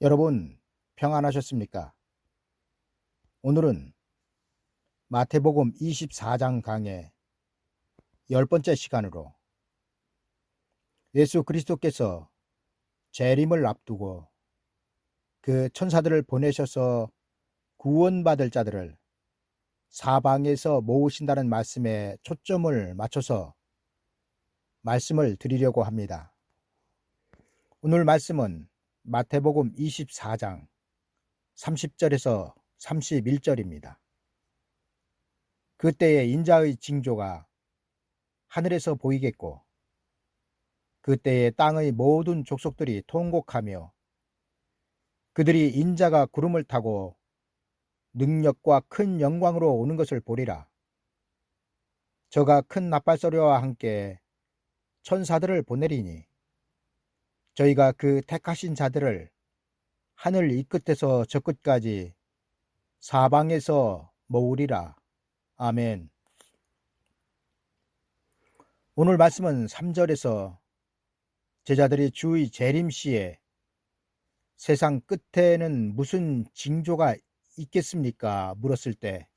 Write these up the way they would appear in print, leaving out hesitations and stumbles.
여러분 평안하셨습니까? 오늘은 마태복음 24장 강의 10번째 시간으로 예수 그리스도께서 재림을 앞두고 그 천사들을 보내셔서 구원받을 자들을 사방에서 모으신다는 말씀에 초점을 맞춰서 말씀을 드리려고 합니다. 오늘 말씀은 마태복음 24장 30절에서 31절입니다. 그때의 인자의 징조가 하늘에서 보이겠고 그때에 땅의 모든 족속들이 통곡하며 그들이 인자가 구름을 타고 능력과 큰 영광으로 오는 것을 보리라. 저가 큰 나팔소리와 함께 천사들을 보내리니 저희가 그 택하신 자들을 하늘 이 끝에서 저 끝까지 사방에서 모으리라. 아멘. 오늘 말씀은 3절에서 제자들이 주의 재림시에 세상 끝에는 무슨 징조가 있겠습니까? 물었을 때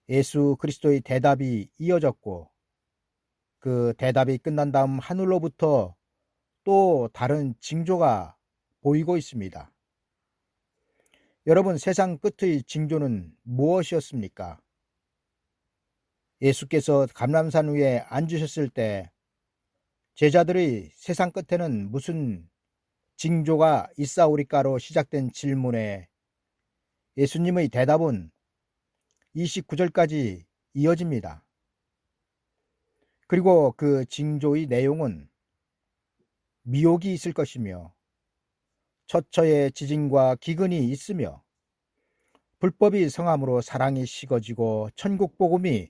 예수 그리스도의 대답이 이어졌고 그 대답이 끝난 다음 하늘로부터 또 다른 징조가 보이고 있습니다. 여러분, 세상 끝의 징조는 무엇이었습니까? 예수께서 감람산 위에 앉으셨을 때 제자들의 세상 끝에는 무슨 징조가 있사오리까로 시작된 질문에 예수님의 대답은 29절까지 이어집니다. 그리고 그 징조의 내용은 미혹이 있을 것이며 처처의 지진과 기근이 있으며 불법이 성함으로 사랑이 식어지고 천국 복음이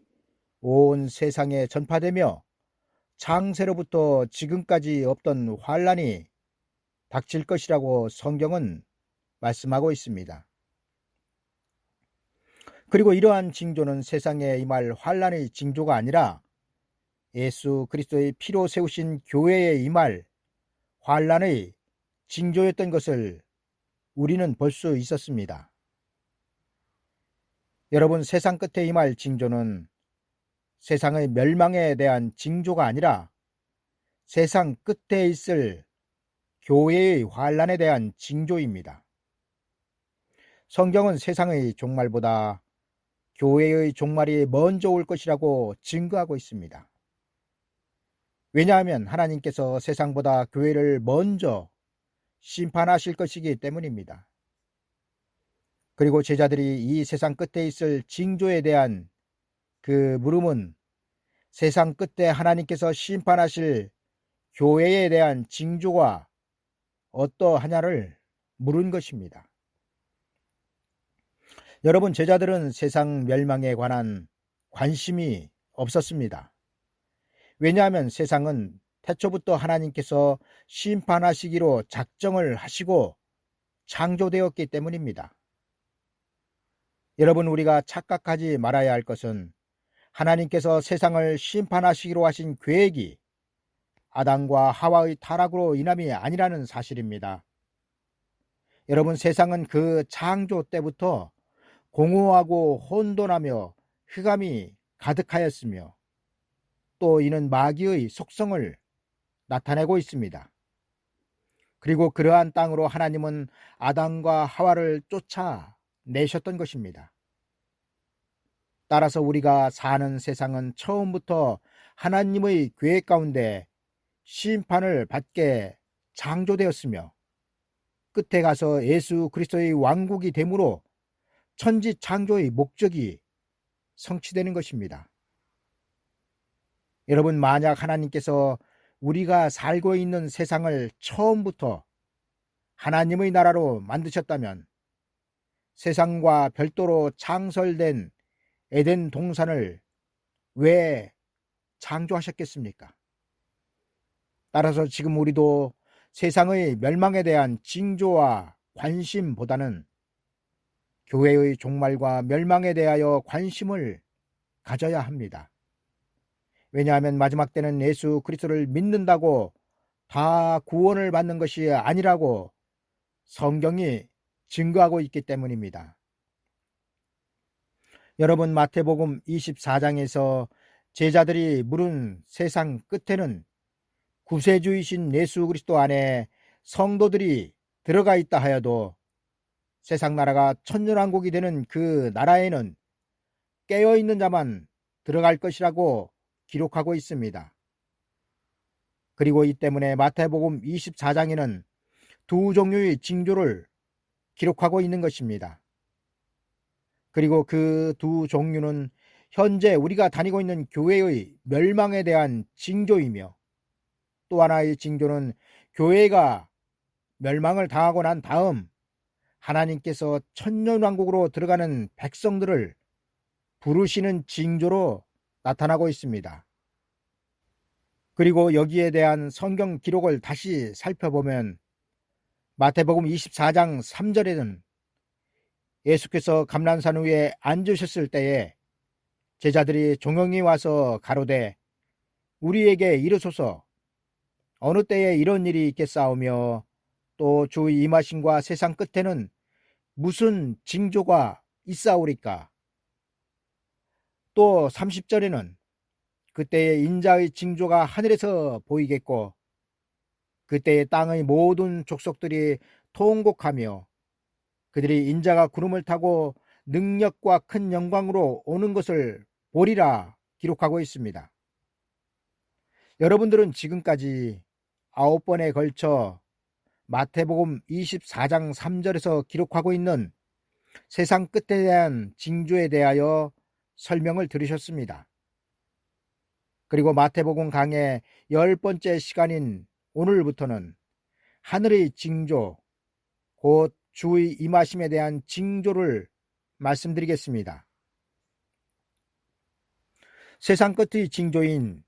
온 세상에 전파되며 창세로부터 지금까지 없던 환란이 닥칠 것이라고 성경은 말씀하고 있습니다. 그리고 이러한 징조는 세상에 임할 환란의 징조가 아니라 예수 그리스도의 피로 세우신 교회에 임할 환란의 징조였던 것을 우리는 볼 수 있었습니다. 여러분, 세상 끝에 임할 징조는 세상의 멸망에 대한 징조가 아니라 세상 끝에 있을 교회의 환란에 대한 징조입니다. 성경은 세상의 종말보다 교회의 종말이 먼저 올 것이라고 증거하고 있습니다. 왜냐하면 하나님께서 세상보다 교회를 먼저 심판하실 것이기 때문입니다. 그리고 제자들이 이 세상 끝에 있을 징조에 대한 그 물음은 세상 끝에 하나님께서 심판하실 교회에 대한 징조가 어떠하냐를 물은 것입니다. 여러분, 제자들은 세상 멸망에 관한 관심이 없었습니다. 왜냐하면 세상은 태초부터 하나님께서 심판하시기로 작정을 하시고 창조되었기 때문입니다. 여러분, 우리가 착각하지 말아야 할 것은 하나님께서 세상을 심판하시기로 하신 계획이 아담과 하와의 타락으로 인함이 아니라는 사실입니다. 여러분, 세상은 그 창조 때부터 공허하고 혼돈하며 흑암이 가득하였으며 또 이는 마귀의 속성을 나타내고 있습니다. 그리고 그러한 땅으로 하나님은 아담과 하와를 쫓아내셨던 것입니다. 따라서 우리가 사는 세상은 처음부터 하나님의 계획 가운데 심판을 받게 창조되었으며 끝에 가서 예수 그리스도의 왕국이 됨으로 천지 창조의 목적이 성취되는 것입니다. 여러분, 만약 하나님께서 우리가 살고 있는 세상을 처음부터 하나님의 나라로 만드셨다면 세상과 별도로 창설된 에덴 동산을 왜 창조하셨겠습니까? 따라서 지금 우리도 세상의 멸망에 대한 징조와 관심보다는 교회의 종말과 멸망에 대하여 관심을 가져야 합니다. 왜냐하면 마지막 때는 예수 그리스도를 믿는다고 다 구원을 받는 것이 아니라고 성경이 증거하고 있기 때문입니다. 여러분, 마태복음 24장에서 제자들이 물은 세상 끝에는 구세주이신 예수 그리스도 안에 성도들이 들어가 있다 하여도 세상 나라가 천년왕국이 되는 그 나라에는 깨어있는 자만 들어갈 것이라고 기록하고 있습니다. 그리고 이 때문에 마태복음 24장에는 두 종류의 징조를 기록하고 있는 것입니다. 그리고 그 두 종류는 현재 우리가 다니고 있는 교회의 멸망에 대한 징조이며, 또 하나의 징조는 교회가 멸망을 당하고 난 다음 하나님께서 천년왕국으로 들어가는 백성들을 부르시는 징조로 나타나고 있습니다. 그리고 여기에 대한 성경 기록을 다시 살펴보면 마태복음 24장 3절에는 예수께서 감난산 위에 앉으셨을 때에 제자들이 종영이 와서 가로되 우리에게 이르소서 어느 때에 이런 일이 있겠사오며 또 주 임하심과 세상 끝에는 무슨 징조가 있사오리까. 또 30절에는 그때의 인자의 징조가 하늘에서 보이겠고 그때의 땅의 모든 족속들이 통곡하며 그들이 인자가 구름을 타고 능력과 큰 영광으로 오는 것을 보리라 기록하고 있습니다. 여러분들은 지금까지 9번에 걸쳐 마태복음 24장 3절에서 기록하고 있는 세상 끝에 대한 징조에 대하여 설명을 들으셨습니다. 그리고 마태복음 강의 10번째 시간인 오늘부터는 하늘의 징조, 곧 주의 임하심에 대한 징조를 말씀드리겠습니다. 세상 끝의 징조인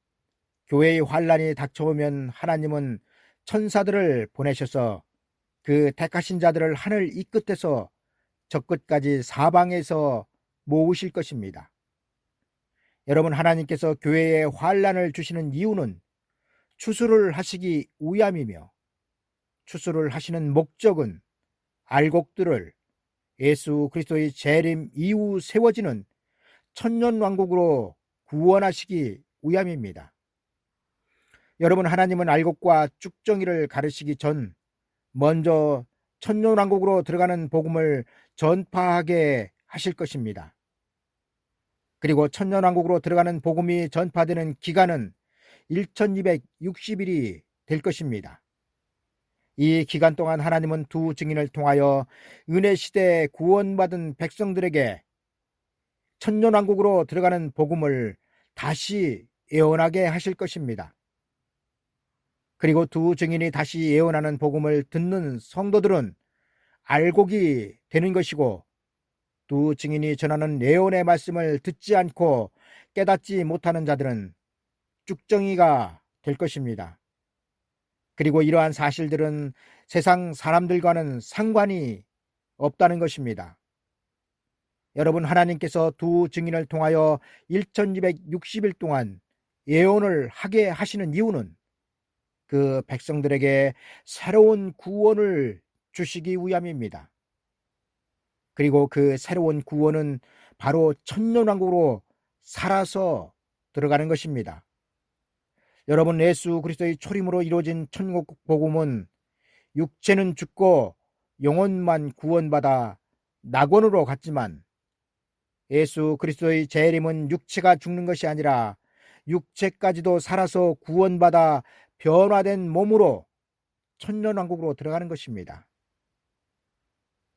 교회의 환란이 닥쳐오면 하나님은 천사들을 보내셔서 그 택하신 자들을 하늘 이 끝에서 저 끝까지 사방에서 모으실 것입니다. 여러분, 하나님께서 교회에 환란을 주시는 이유는 추수를 하시기 위함이며 추수를 하시는 목적은 알곡들을 예수 그리스도의 재림 이후 세워지는 천년왕국으로 구원하시기 위함입니다. 여러분, 하나님은 알곡과 쭉정이를 가르시기 전 먼저 천년왕국으로 들어가는 복음을 전파하게 하실 것입니다. 그리고 천년왕국으로 들어가는 복음이 전파되는 기간은 1260일이 될 것입니다. 이 기간 동안 하나님은 두 증인을 통하여 은혜 시대에 구원받은 백성들에게 천년왕국으로 들어가는 복음을 다시 예언하게 하실 것입니다. 그리고 두 증인이 다시 예언하는 복음을 듣는 성도들은 알곡이 되는 것이고 두 증인이 전하는 예언의 말씀을 듣지 않고 깨닫지 못하는 자들은 쭉정이가 될 것입니다. 그리고 이러한 사실들은 세상 사람들과는 상관이 없다는 것입니다. 여러분, 하나님께서 두 증인을 통하여 1260일 동안 예언을 하게 하시는 이유는 그 백성들에게 새로운 구원을 주시기 위함입니다. 그리고 그 새로운 구원은 바로 천년왕국으로 살아서 들어가는 것입니다. 여러분, 예수 그리스도의 초림으로 이루어진 천국 복음은 육체는 죽고 영혼만 구원받아 낙원으로 갔지만 예수 그리스도의 재림은 육체가 죽는 것이 아니라 육체까지도 살아서 구원받아 변화된 몸으로 천년왕국으로 들어가는 것입니다.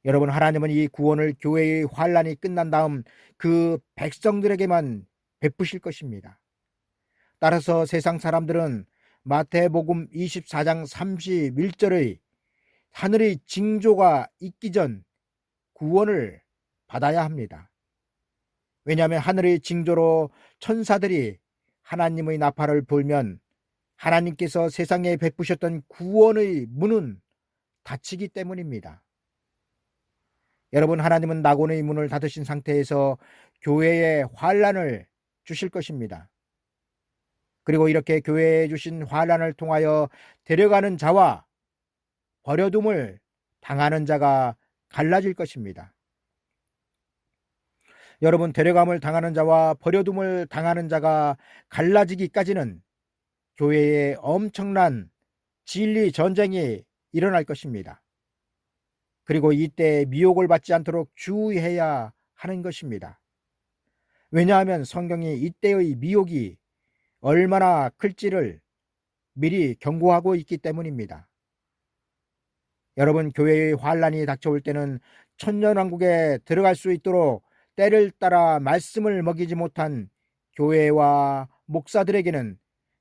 여러분, 하나님은 이 구원을 교회의 환란이 끝난 다음 그 백성들에게만 베푸실 것입니다. 따라서 세상 사람들은 마태복음 24장 31절의 하늘의 징조가 있기 전 구원을 받아야 합니다. 왜냐하면 하늘의 징조로 천사들이 하나님의 나팔을 불면 하나님께서 세상에 베푸셨던 구원의 문은 닫히기 때문입니다. 여러분, 하나님은 낙원의 문을 닫으신 상태에서 교회에 환란을 주실 것입니다. 그리고 이렇게 교회에 주신 환란을 통하여 데려가는 자와 버려둠을 당하는 자가 갈라질 것입니다. 여러분, 데려감을 당하는 자와 버려둠을 당하는 자가 갈라지기까지는 교회에 엄청난 진리 전쟁이 일어날 것입니다. 그리고 이때 미혹을 받지 않도록 주의해야 하는 것입니다. 왜냐하면 성경이 이때의 미혹이 얼마나 클지를 미리 경고하고 있기 때문입니다. 여러분, 교회의 환란이 닥쳐올 때는 천년왕국에 들어갈 수 있도록 때를 따라 말씀을 먹이지 못한 교회와 목사들에게는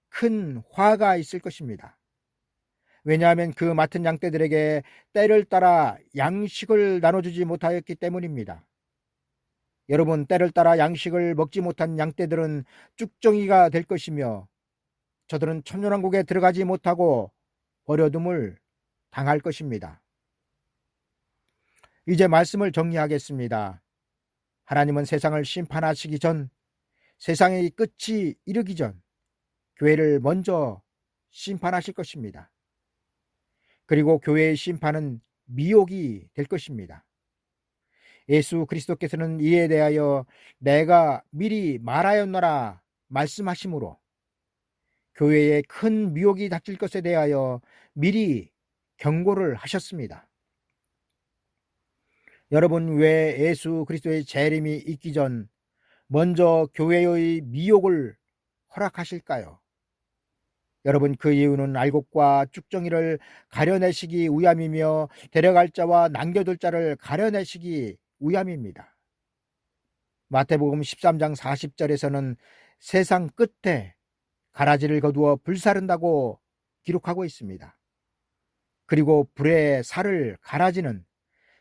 큰 화가 있을 것입니다. 왜냐하면 그 맡은 양떼들에게 때를 따라 양식을 나눠주지 못하였기 때문입니다. 여러분, 때를 따라 양식을 먹지 못한 양떼들은 쭉정이가 될 것이며 저들은 천년왕국에 들어가지 못하고 버려둠을 당할 것입니다. 이제 말씀을 정리하겠습니다. 하나님은 세상을 심판하시기 전, 세상의 끝이 이르기 전 교회를 먼저 심판하실 것입니다. 그리고 교회의 심판은 미혹이 될 것입니다. 예수 그리스도께서는 이에 대하여 내가 미리 말하였노라 말씀하심으로 교회에 큰 미혹이 닥칠 것에 대하여 미리 경고를 하셨습니다. 여러분, 왜 예수 그리스도의 재림이 있기 전 먼저 교회의 미혹을 허락하실까요? 여러분, 그 이유는 알곡과 쭉정이를 가려내시기 위함이며 데려갈 자와 남겨둘 자를 가려내시기 위함입니다. 마태복음 13장 40절에서는 세상 끝에 가라지를 거두어 불사른다고 기록하고 있습니다. 그리고 불의 살을 가라지는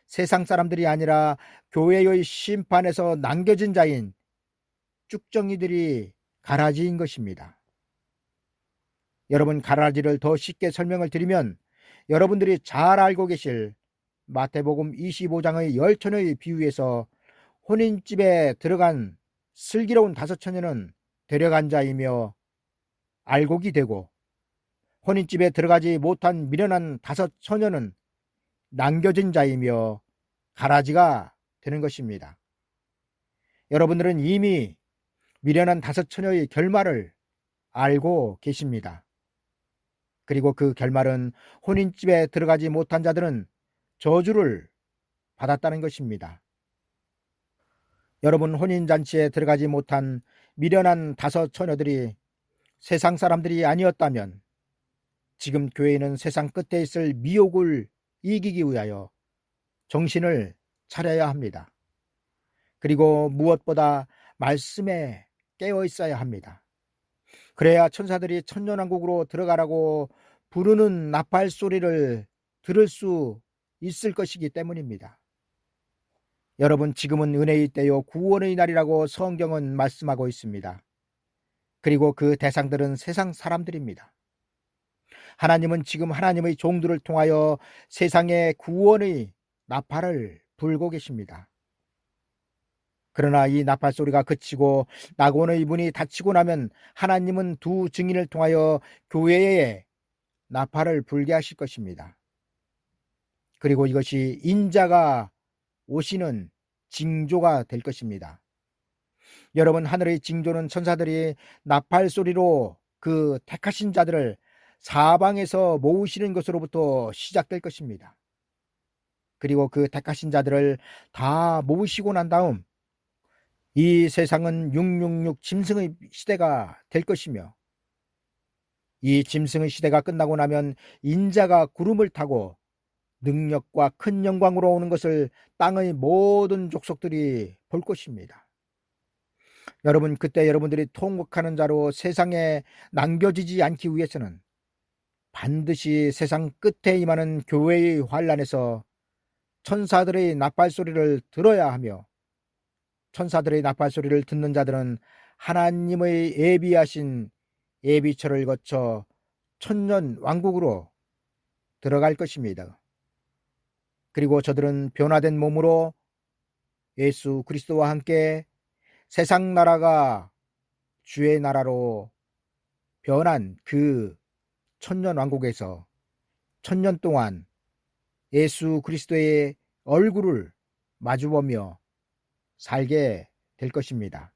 세상 사람들이 아니라 교회의 심판에서 남겨진 자인 쭉정이들이 가라지인 것입니다. 여러분, 가라지를 더 쉽게 설명을 드리면 여러분들이 잘 알고 계실 마태복음 25장의 열처녀의 비유에서 혼인집에 들어간 슬기로운 다섯 처녀는 데려간 자이며 알곡이 되고 혼인집에 들어가지 못한 미련한 다섯 처녀는 남겨진 자이며 가라지가 되는 것입니다. 여러분들은 이미 미련한 다섯 처녀의 결말을 알고 계십니다. 그리고 그 결말은 혼인집에 들어가지 못한 자들은 저주를 받았다는 것입니다. 여러분, 혼인잔치에 들어가지 못한 미련한 다섯 처녀들이 세상 사람들이 아니었다면 지금 교회는 세상 끝에 있을 미혹을 이기기 위하여 정신을 차려야 합니다. 그리고 무엇보다 말씀에 깨어 있어야 합니다. 그래야 천사들이 천년왕국으로 들어가라고 부르는 나팔 소리를 들을 수 있을 것이기 때문입니다. 여러분, 지금은 은혜의 때요 구원의 날이라고 성경은 말씀하고 있습니다. 그리고 그 대상들은 세상 사람들입니다. 하나님은 지금 하나님의 종들을 통하여 세상의 구원의 나팔을 불고 계십니다. 그러나 이 나팔 소리가 그치고 낙원의 문이 닫히고 나면 하나님은 두 증인을 통하여 교회에 나팔을 불게 하실 것입니다. 그리고 이것이 인자가 오시는 징조가 될 것입니다. 여러분, 하늘의 징조는 천사들이 나팔 소리로 그 택하신 자들을 사방에서 모으시는 것으로부터 시작될 것입니다. 그리고 그 택하신 자들을 다 모으시고 난 다음 이 세상은 666 짐승의 시대가 될 것이며 이 짐승의 시대가 끝나고 나면 인자가 구름을 타고 능력과 큰 영광으로 오는 것을 땅의 모든 족속들이 볼 것입니다. 여러분, 그때 여러분들이 통곡하는 자로 세상에 남겨지지 않기 위해서는 반드시 세상 끝에 임하는 교회의 환란에서 천사들의 나팔 소리를 들어야 하며 천사들의 나팔 소리를 듣는 자들은 하나님의 예비하신 예비처를 거쳐 천년 왕국으로 들어갈 것입니다. 그리고 저들은 변화된 몸으로 예수 그리스도와 함께 세상 나라가 주의 나라로 변한 그 천년 왕국에서 천년 동안 예수 그리스도의 얼굴을 마주보며 살게 될 것입니다.